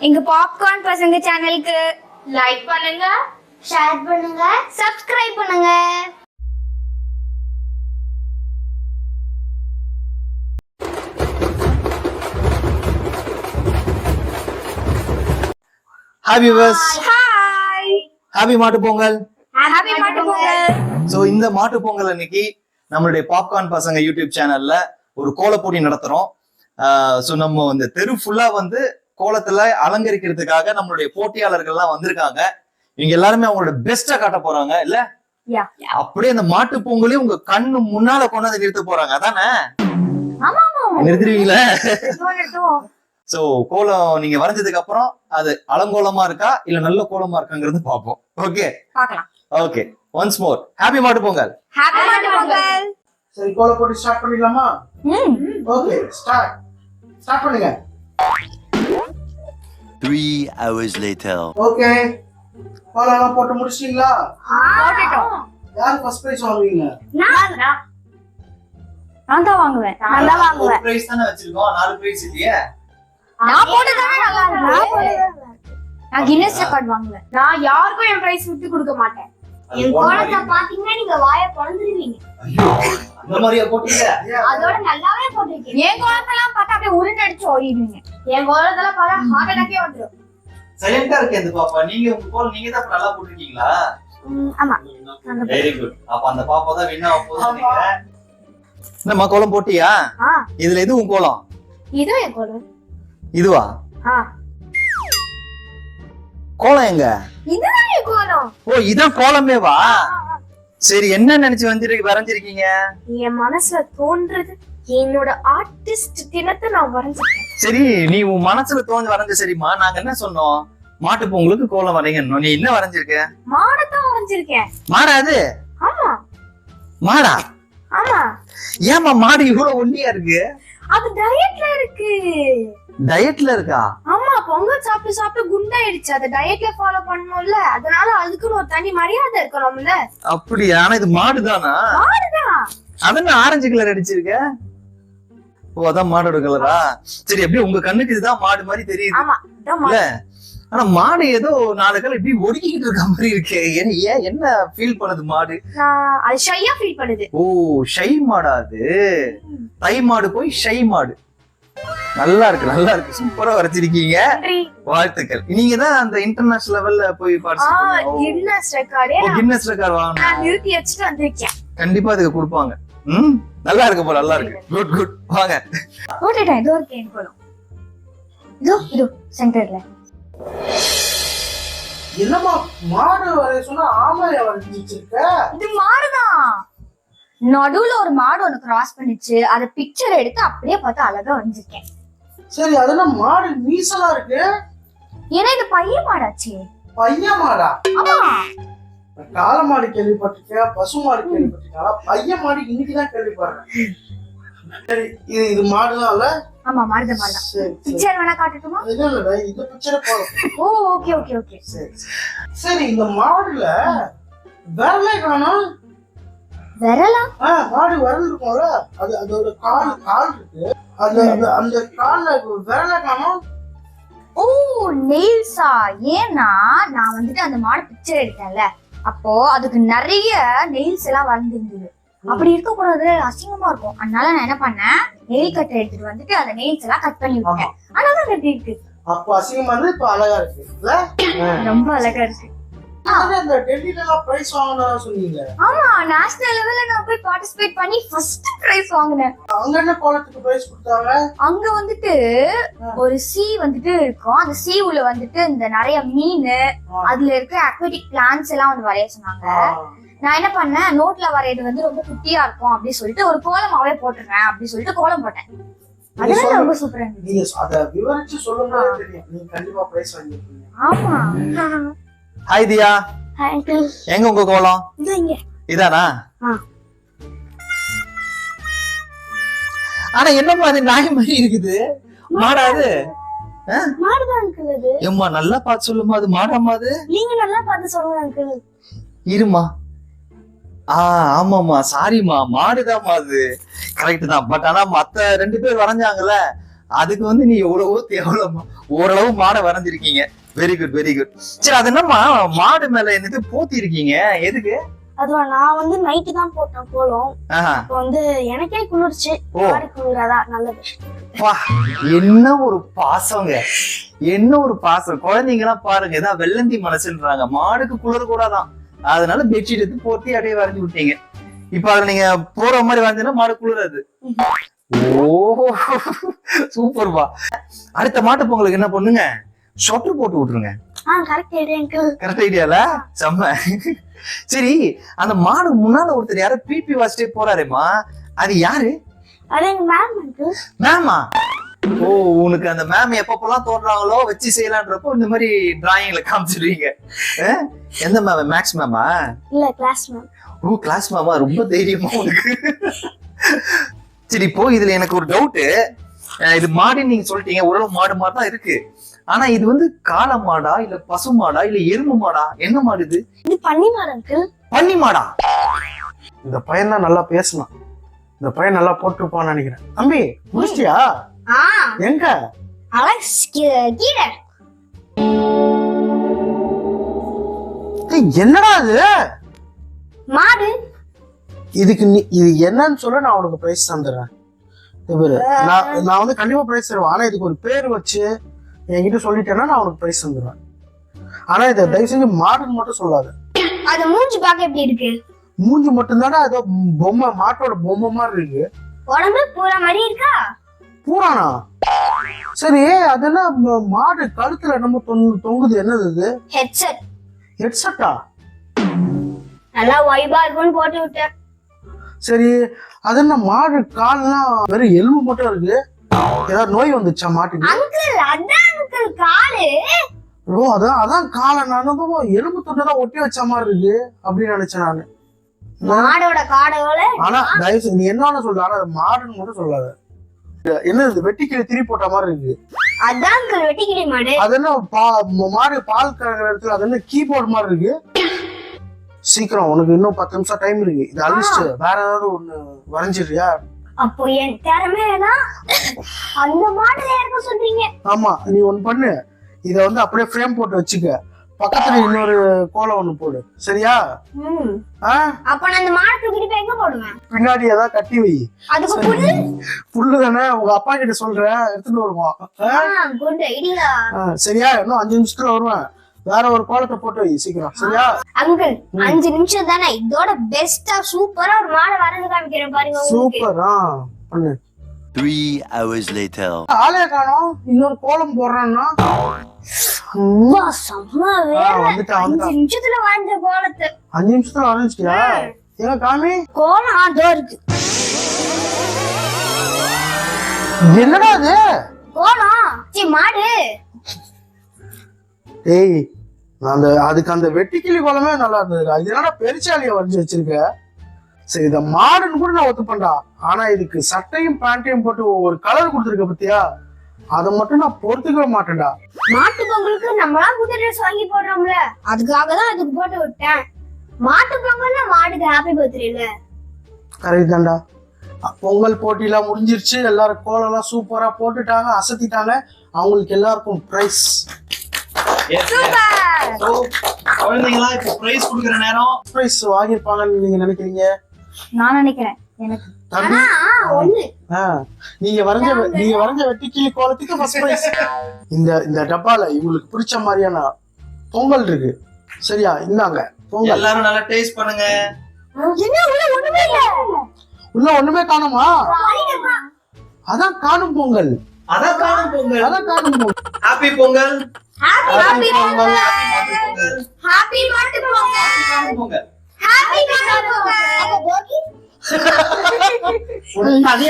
எங்க பாப்கார்ன் பசங்க சேனலுக்கு லைக் பண்ணுங்க, ஷேர் பண்ணுங்க, சப்ஸ்கிரைப் பண்ணுங்க. ஹாப்பி வியூவர்ஸ், ஹாய், ஹாப்பி மாட்டு பொங்கல். ஹாப்பி மாட்டு பொங்கல். சோ இந்த மாட்டு பொங்கல் அன்னைக்கு நம்மளுடைய பாப்கார்ன் பசங்க யூடியூப் சேனல்ல ஒரு கோல போட்டி நடத்துறோம். சோ நம்ம வந்து தெரு ஃபுல்லா வந்து கோலத்துல அலங்கரிக்கிறதுக்காக நம்மளுடைய போட்டியாளர்கள்லாம் வந்திருக்காங்க. இவங்க எல்லாருமே அவங்களோட பெஸ்டா காட்ட போறாங்க இல்ல? அப்படியே அந்த மாட்டு பொங்கலையும் உங்க கண்ணு முன்னால கொண்டாந்து நிறுத்த போறாங்க, அதானே? நிறுத்துறீங்களா? சோ கோலம் நீங்க வரைஞ்சதுக்கு அப்புறம் அது அலங்கோலமா இருக்கா இல்ல நல்ல கோலமா இருக்காங்கிறது பாப்போம். ஓகே, பார்க்கலாம். ஓகே, ஒன்ஸ் மோர் ஹாப்பி மாட்டு பொங்கல். ஹாப்பி மாட்டு பொங்கல். சரி, கோல போட்டு ஸ்டார்ட் பண்ணிடலாமா? ஓகே, ஸ்டார்ட் பண்ணுங்க. 3 hours later. ஓகே, கோலம் போட்டு முடிச்சிட்டீங்களா? போட்டுட்டோம். யார் ஃபர்ஸ்ட் பிரைஸ் வாங்குவீங்க? நான் தான் வாங்குவேன். நான் தான் ஒரு வாங்குவேன். பிரைஸ் தானே வச்சிருக்கோம், 4 பிரைஸ் இல்லையே. நான் போட்டதானே நல்லா இருக்கு. நான் கின்னஸ் ரெக்கார்ட் வாங்குவேன். நான் யாருக்கும் என் பிரைஸ் விட்டு கொடுக்க மாட்டேன். என் கோலத்தை பாத்தீங்கன்னா நீங்க வாயை பொளந்துருவீங்க. அந்த மாதிரியா போட்டீங்க? அதோட நல்லாவே போட்டிருக்கீங்க. என் கோலத்தெல்லாம் பார்த்தா அப்படியே உருண்டு அடிச்சு ஓடிடுவீங்க. என் கோலத்துல பார்த்தா ஹார்ட் அட்டாக்கே வந்துடும். சைலண்டா இருக்கே அந்த பாப்பா. நீங்க உங்க கோலம் நீங்க தான் நல்லா போட்டுருக்கீங்களா? ஆமா. Very good. அப்ப அந்த பாப்பா தான் வின் ஆக போகுது நினைக்கிறேன். என்னம்மா கோலம் போட்டியா? இதுல எது உன் கோலம்? இதோ என் கோலம். இதுவா? கோலம் எங்க? இதுதான் என் கோலம். ஓ, இதான் கோலமேவா? சரி, என்ன நினைச்சு வரைஞ்சிருக்கீங்க? என் மனசுல தோன்றது என்னோட ஆர்டிஸ்ட் தினத்தை நான் வரைஞ்சிருக்கேன். சரி, நீ உன் மனசுல தோணு வரைஞ்ச சரிம்மா. நாங்க என்ன சொன்னோம்? மாட்டு பொங்கலுக்கு கோலம் வரையணும். நீ என்ன வரைஞ்சிருக்க? மாடத்தான் வரைஞ்சிருக்கேன். மாடா அது? ஆமா மாடா? ஆமா. ஏமா மாடு இவ்வளவு ஒல்லியா இருக்கு? அது டயட்ல இருக்கு. டயட்ல இருக்கா? ஆமா, பொங்கல் சாப்பிட்டு சாப்பிட்டு குண்டாயிடுச்சு. அதை டயட்ல ஃபாலோ பண்ணணும்ல, அதனால அதுக்குன்னு ஒரு தனி மரியாதை இருக்கணும்ல. அப்படியா? ஆனா இது மாடுதானா? மாடுதான். அதான் ஆரஞ்சு கலர் அடிச்சிருக்க. ஓ, அதான் மாடோட கலரா? சரி, எப்படி உங்க கண்ணுக்கு இதுதான் மாடு மாதிரி தெரியுது ஆமா, இதான் இல்ல? மாடு. ஆனா மாடு ஏதோ 4 கால் இப்படி ஒடுக்கிட்டு இருக்க மாதிரி இருக்கு. ஏன் என்ன ஃபீல் பண்ணுது மாடு? அது ஷையா ஃபீல் பண்ணுது. ஓ, ஷை மாடா அது? தை மாடு போய் ஷை மாடு. நல்லா இருக்கு, நல்லா இருக்கு. சூப்பரா வரைச்சிருக்கீங்க. நன்றி. வாழ்த்துக்கள். நீங்க தான் அந்த இன்டர்நேஷனல் லெவல்ல போய் பார்ட்டிசிபேட் கின்னஸ் ரெக்கார்டே கின்னஸ் ரெக்கார்ட் வாங்கணும். நான் நிறுத்தி வச்சுட்டு வந்திருக்கேன். கண்டிப்பா அதுக்கு கொடுப்பாங்க. நல்லா இருக்கு போல, நல்லா இருக்கு. Good good. வாங்க. போட்டுட்டேன். இதோ இருக்கு என் கோலம். இதோ சென்டர்ல. என்னமா மாடு வரைய சொன்னா ஆமையா வரைஞ்சி வச்சிருக்க? இது மாடுதான். நடுவுல ஒரு மாடு ஒன்னு கிராஸ் பண்ணிச்சு. அத பிக்சர் எடுத்து அப்படியே பார்த்து அழகா வரைஞ்சிருக்கேன். சரி, அதெல்லாம் மாடு மீசலா இருக்கு. ஏன்னா இது பையன் மாடாச்சு. பையன் மாடா? ஆமா. காள மாடு கேள்விப்பட்டிருக்கேன், பசு மாடு கேள்விப்பட்டிருக்கேன். பையன் மாடு இன்னைக்குதான் கேள்விப்படுறேன். சரி, இது மாடுதான் இல்ல? ஆமா, மாடுதான். சரி, பிக்சர் வேணா காட்டட்டுமா? இல்ல, இந்த பிக்சரை போதும். ஓ, ஓகே ஓகே ஓகே. சரி, இந்த மாடுல விரலே காணோம். விரலா? மாடு விரல் இருக்கும்ல, அது அதோட கால் இருக்கு. அந்த கால்ல விரலே காணோம். ஓ, நெயில்ஸா? ஏன்னா நான் வந்துட்டு அந்த மாடு பிக்சர் எடுத்தேன்ல, அப்போ அதுக்கு நிறைய நெயில்ஸ் எல்லாம் வளர்ந்துருந்தது. அப்படி இருக்க கூடாது, அசிங்கமா இருக்கும். அதனால நான் என்ன பண்ணேன், நெயில் கட்டர் எடுத்துட்டு வந்துட்டு அந்த நெயில்ஸ் எல்லாம் கட் பண்ணி விட்டேன். அழகா கட்டி இருக்கு. அப்ப அசிங்கமா இருந்து இப்ப அழகா இருக்கு இல்ல? ரொம்ப அழகா இருக்கு. அந்த டெல்லில எல்லாம் பிரைஸ் வாங்கினா சொன்னீங்க. ஆமா, நேஷனல் லெவல்ல நான் போய் பார்ட்டிசிபேட் பண்ணி ஃபர்ஸ்ட் பிரைஸ் வாங்கினேன். அங்க என்ன கோலத்துக்கு பிரைஸ் கொடுத்தாங்க? அங்க வந்துட்டு ஒரு சீ வந்துட்டு இருக்கும். அந்த சீ உள்ள வந்துட்டு இந்த நிறைய மீன், அதுல இருக்க அக்வாட்டிக் பிளான்ட்ஸ் எல்லாம் வந்து வரைய சொன்னாங்க. நான் என்ன பண்ணேன், நோட்ல வரையது வந்து ரொம்ப குட்டியா இருக்கும் அப்படி சொல்லிட்டு ஒரு கோலமாவே போட்டுறேன் அப்படி சொல்லிட்டு கோலம் போட்டேன். அதனால ரொம்ப சூப்பரா இருந்துச்சு. நீங்க அத விவரிச்சு சொல்லும்போது தெரியும் நீங்க கண்டிப்பா பிரைஸ் வாங்கிருப்பீங்க. ஆமா. ஹாய் தியா. Hi uncle. எங்க உங்க கோலம்? இதோ இங்க. இதானா? ஆனா என்னம்மா அது நாய் மாதிரி இருக்குது? மாடா அது? மாடுதான் அங்கிள் அது. ஏம்மா நல்லா பார்த்து சொல்லுமா, அது மாடாமா அது? நீங்க நல்லா பார்த்து சொல்லுங்க அங்கிள். இருமா. ஆமாமா, சாரிமா, மாடுதாம்மா அது. கரெக்ட் தான். பட் ஆனா மத்த 2 பேர் வரைஞ்சாங்கல்ல, அதுக்கு வந்து நீ எவ்வளவோ ஓரளவு மாடை வரைஞ்சிருக்கீங்க. Very good very good. சரி அது என்னம்மா மாடு மேல என்னது போத்தி இருக்கீங்க, எதுக்கு? அதுவா நான் வந்து நைட்டு தான் போட்டேன் கோலம். இப்போ வந்து எனக்கே குளிர்ச்சு. மாடு குளிராதான் நல்லது. வா, என்ன ஒரு பாசங்க, என்ன ஒரு பாசம். குழந்தைங்க எல்லாம் பாருங்க, ஏதாவது வெள்ளந்தி மனசுன்றாங்க. மாடுக்கு குளிர கூடாதான், அதனால பெட்ஷீட் எடுத்து போத்தி அப்படியே வரைஞ்சு விட்டீங்க. இப்ப அதுல நீங்க போற மாதிரி வரைஞ்சீங்கன்னா மாடு குளிராது. ஓ சூப்பர்பா. அடுத்த மாட்டு பொங்கலுக்கு என்ன பண்ணுங்க, ஷொட்டர் போட்டு விட்டுருங்க. Correct idea uncle. கரெக்ட் ஐடியால செம்ம. சரி அந்த மாடு முன்னால ஒருத்தர் யாரோ பிபி வாசிட்டே போறாருமா, அது யாரு? அது எங்க மேம் அங்கிள். மேமா? ஓ, உனக்கு அந்த மேம் எப்பப்பெல்லாம் தோன்றாங்களோ வச்சு செய்யலான்றப்போ இந்த மாதிரி டிராயிங்ல காமிச்சிருவீங்க. எந்த மேம்? மேக்ஸ் மேமா? இல்ல கிளாஸ் மேம். ஓ கிளாஸ் மேமா, ரொம்ப தைரியமா உனக்கு. சரி இப்போ இதுல எனக்கு ஒரு டவுட். இது மாடுன்னு நீங்க சொல்லிட்டீங்க, ஓரளவு மாடு மாதிரி தான் இருக்கு. ஆனா இது வந்து காளை மாடா இல்ல பசு மாடா இல்ல எருமை மாடா, என்ன மாடு இது? இது பன்னி மாடு அங்கிள். பன்னி மாடா? இந்த பையன் தான் நல்லா பேசணும், இந்த பையன் நல்லா போட்டுருப்பான்னு நினைக்கிறேன். தம்பி முடிச்சியா? எங்க? அலெக்ஸ் கீழே. என்னடா அது மாடு. இதுக்கு இது என்னன்னு சொல்ல நான் உனக்கு பிரைஸ் தந்துடுறேன். நான் வந்து கண்டிப்பா பிரைஸ் தருவேன். ஆனா இதுக்கு ஒரு பேர் வச்சு என்கிட்ட சொல்லிட்டேன்னா நான் உனக்கு பிரைஸ் தந்துடுவேன். ஆனா இதை தயவு செஞ்சு மாடுன்னு மட்டும் சொல்லாது. அது மூஞ்சி பார்க்க எப்படி இருக்கு? மூஞ்சி மட்டும் தானே ஏதோ பொம்மை, மாட்டோட பொம்மை மாதிரி இருக்கு. உடம்பு பூரா மாதிரி இருக்கா? பூரானா? சரி அது என்ன மாடு கழுத்துல நம்ம தொங்குது, என்னது இது? ஹெட்செட். ஹெட்செட்டா? நல்லா வைபா இருக்கும்னு போட்டு விட்டேன். சரி அது என்ன மாடு கால்லாம் வெறும் எலும்பு மட்டும் இருக்கு, ஏதாவது நோய் வந்துச்சா மாட்டுக்கு? அங்கிள் அதான் அங்கிள் காலு. ஓ அதான் காலை. நானும் எலும்பு துண்டை தான் ஒட்டி வச்ச மாதிரி இருக்கு அப்படின்னு நினைச்சேன் நானு. மாடோட காடோல. ஆனா தயவு செஞ்சு நீ என்ன சொல்ற, ஆனா மாடுன்னு மட்டும் சொல்லாத. என்ன இது வெட்டிக்கிளி திரி போட்ட மாதிரி இருக்கு? அதான் அங்கிள் வெட்டிக்கிளி மாடு. அது என்ன மாடு பால் கறக்கிற இடத்துல அது என்ன கீபோர்ட் மாதிரி இருக்கு? சீக்கிரம், உனக்கு இன்னும் 10 நிமிஷம் டைம் இருக்கு. இது அழிச்சிட்டு வேற ஏதாவது ஒண்ணு வரைஞ்சிடுறியா? அப்போ என் திறமையா அந்த மாடல இருக்க சொல்றீங்க? ஆமா, நீ ஒண்ணு பண்ணு, இத வந்து அப்படியே ஃப்ரேம் போட்டு வச்சுக்க, பக்கத்துல இன்னொரு கோலம் ஒண்ணு போடு, சரியா? அப்ப நான் அந்த மாடை தூக்கிட்டு போய் எங்க போடுவேன்? பின்னாடி ஏதாவது கட்டி வை. அதுக்கு புல்லு? புல்லு தானே, உங்க அப்பா கிட்ட சொல்றேன் எடுத்துட்டு வருவான். Good idea. சரியா? இன்னும் 5 நிமிஷத்துல வருவேன். வேற ஒரு கோலத்தை போட்டு வை சீக்கிரம், சரியா? அங்கிள் 5 நிமிஷம் தானே, இதோட பெஸ்டா சூப்பரா ஒரு மாடை வரைஞ்சு காமிக்கிறேன் பாருங்க. சூப்பரா பண்ணு. 3 hours later. ஆளே காணோம், இன்னொரு கோலம் போடுறான்னா செம்ம வேலை. வந்துட்டான் 5 நிமிஷத்துல வரைஞ்ச கோலத்தை 5 நிமிஷத்துல வரைஞ்சிட்டியா? எங்க காமி கோலம் அதோ இருக்கு. என்னடா அது? கோலம் சி மாடு. ஏய் அதுக்கு அந்த வெட்டிக்கிளி கோலமே நல்லா இருந்தது. அது என்னடா பெருச்சாலிய வரைஞ்சி வச்சிருக்க? சரி இத மாடுன்னு கூட நான் ஒத்துப்பேன்டா, ஆனா இதுக்கு சட்டையும் பேண்டையும் போட்டு ஒரு கலர் கொடுத்துருக்க பத்தியா, அதை மட்டும் நான் பொறுத்துக்கவே மாட்டேன்டா. மாட்டு பொங்கலுக்கு நம்மளா புது ட்ரெஸ் வாங்கி போடுறோம்ல, அதுக்காக தான் அதுக்கு போட்டு விட்டேன். மாட்டு பொங்கல்னா மாடுக்கு ஹாப்பி பர்த்டே இல்ல? கரெக்ட் தான்டா. பொங்கல் போட்டிலாம் முடிஞ்சிருச்சு, எல்லாரும் கோலம் எல்லாம் சூப்பரா போட்டுட்டாங்க, அசத்திட்டாங்க. அவங்களுக்கு எல்லாருக்கும் பிரைஸ். குழந்தைங்களா இப்போ பிரைஸ் கொடுக்கிற நேரம். பிரைஸ் வாங்கிருப்பாங்கன்னு நீங்க நினைக்கிறீங்க? நான் நினைக்கிறேன். எனக்கு நீங்க வரைஞ்ச வெட்டிக்கிளி கோலத்துக்கு ஃபர்ஸ்ட் பிரைஸ். இந்த டப்பால இவங்களுக்கு பிடிச்ச மாதிரியான பொங்கல் இருக்கு, சரியா? இந்தாங்க பொங்கல். எல்லாரும் நல்லா டேஸ்ட் பண்ணுங்க. உள்ள ஒண்ணுமே காணுமா? அதான் காணும் பொங்கல். அதான் காணும் Pongal. Happy Pongal. Happy Pongal. Happy மாட்டு பொங்கல். பொங்கல். ஹாப்பி மாட்டு பொங்கல். அப்ப போகி அதே